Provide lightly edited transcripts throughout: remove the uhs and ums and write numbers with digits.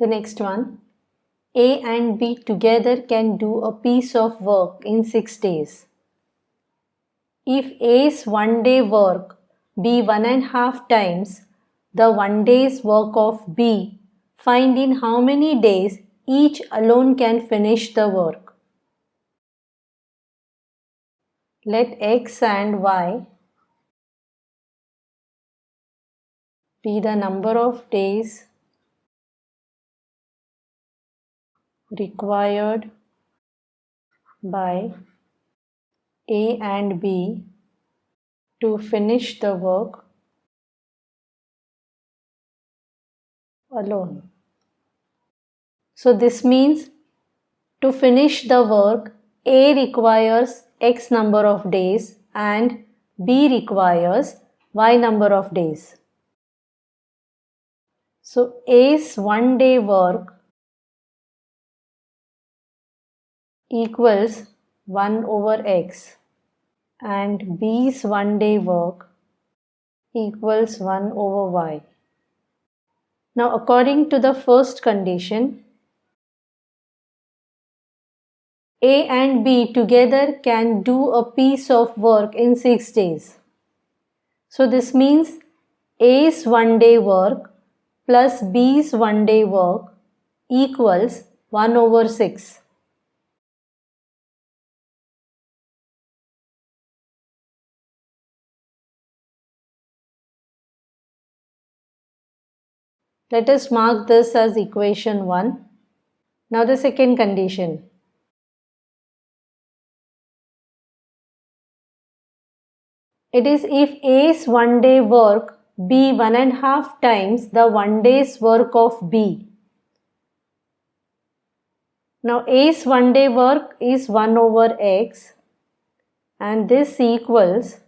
The next one, A and B together can do a piece of work in 6 days. If A's 1 day work be 1.5 times the 1 day's work of B, find in how many days each alone can finish the work. Let X and Y be the number of days required by A and B to finish the work alone. So this means to finish the work, A requires X number of days and B requires Y number of days. So A's 1 day work equals 1 over X and B's 1 day work equals 1 over Y. Now according to the first condition, A and B together can do a piece of work in 6 days. So this means A's 1 day work plus B's 1 day work equals 1 over 6. Let us mark this as equation 1. Now the second condition. It is if A's 1 day work be 1.5 times the 1 day's work of B. Now A's 1 day work is 1 over X and this equals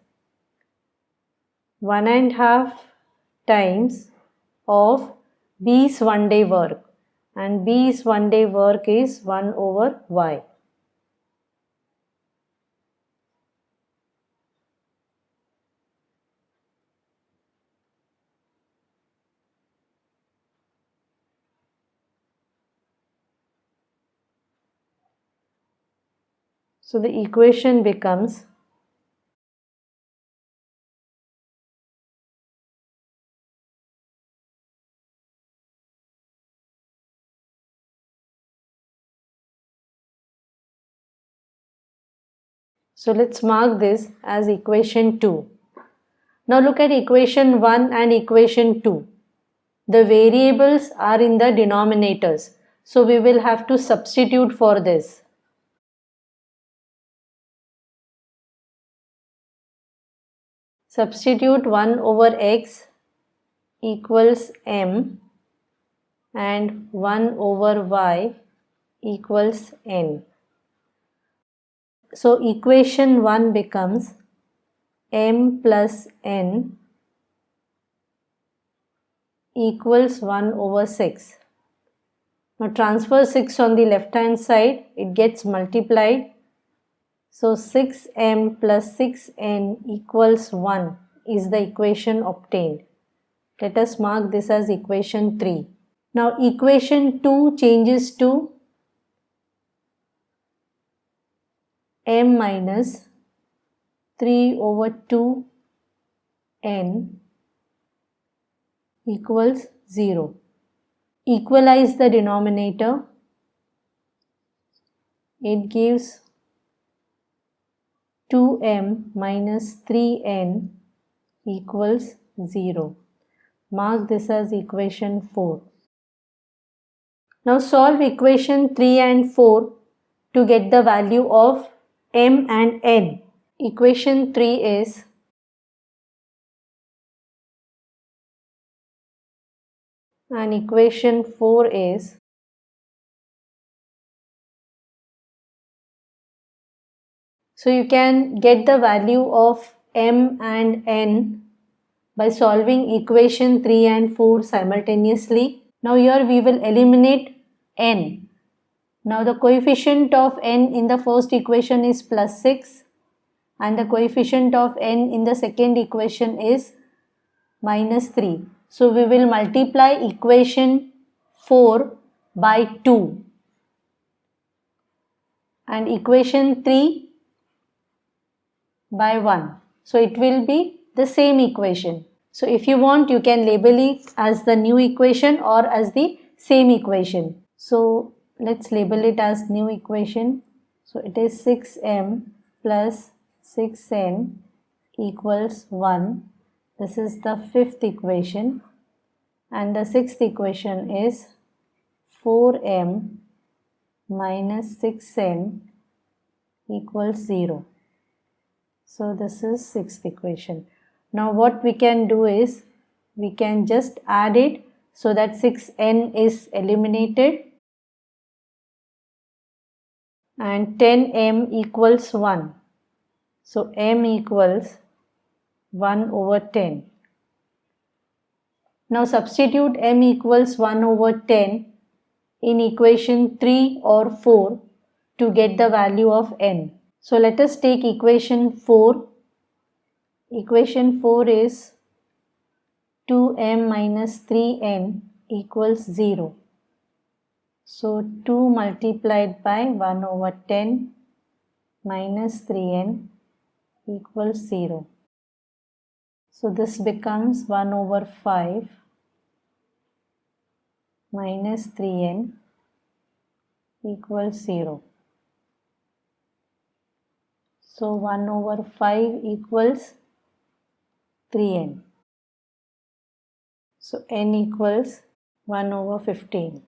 1.5 times of B's 1 day work and B's 1 day work is 1 over Y. So the equation becomes So let's mark this as equation 2. Now look at equation 1 and equation 2. The variables are in the denominators. So we will have to substitute for this. Substitute 1 over X equals M and 1 over Y equals N. So equation 1 becomes M plus N equals 1 over 6. Now transfer 6 on the left hand side, it gets multiplied. So 6M plus 6N equals 1 is the equation obtained. Let us mark this as equation 3. Now equation 2 changes to M minus 3 over 2N equals 0. Equalize the denominator. It gives 2M minus 3N equals 0. Mark this as equation 4. Now solve equation 3 and 4 to get the value of M and N. Equation 3 is and equation 4 is so you can get the value of M and N by solving equation 3 and 4 simultaneously. Now here we will eliminate N. Now the coefficient of N in the first equation is plus 6 and the coefficient of N in the second equation is minus 3. So we will multiply equation 4 by 2 and equation 3 by 1. So it will be the same equation. So if you want, you can label it as the new equation or as the same equation. So let's label it as new equation. So it is 6m plus 6n equals 1. This is the fifth equation. And the sixth equation is 4m minus 6n equals 0. So this is sixth equation. Now what we can do is, we can just add it so that 6n is eliminated and 10m equals 1. So m equals 1 over 10. Now substitute m equals 1 over 10 in equation 3 or 4 to get the value of n. So let us take equation 4. Equation 4 is 2m minus 3n equals 0. So 2 multiplied by 1 over 10 minus 3n equals 0. So this becomes 1 over 5 minus 3n equals 0. So 1 over 5 equals 3n. So n equals 1 over 15.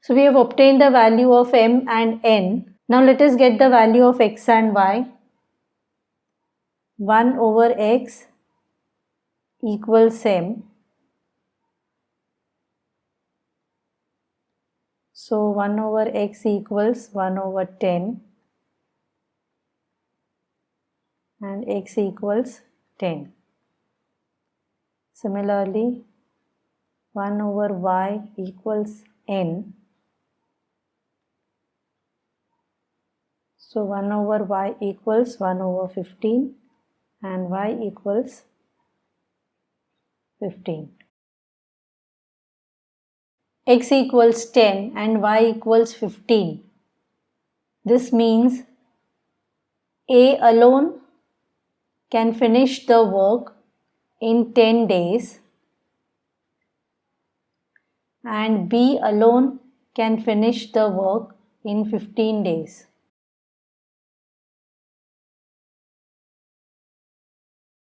So we have obtained the value of m and n. Now let us get the value of x and y. 1 over x equals m. So 1 over x equals 1 over 10 and x equals 10. Similarly, 1 over y equals n. So 1 over y equals 1 over 15 and y equals 15. X equals 10 and y equals 15. This means A alone can finish the work in 10 days and B alone can finish the work in 15 days.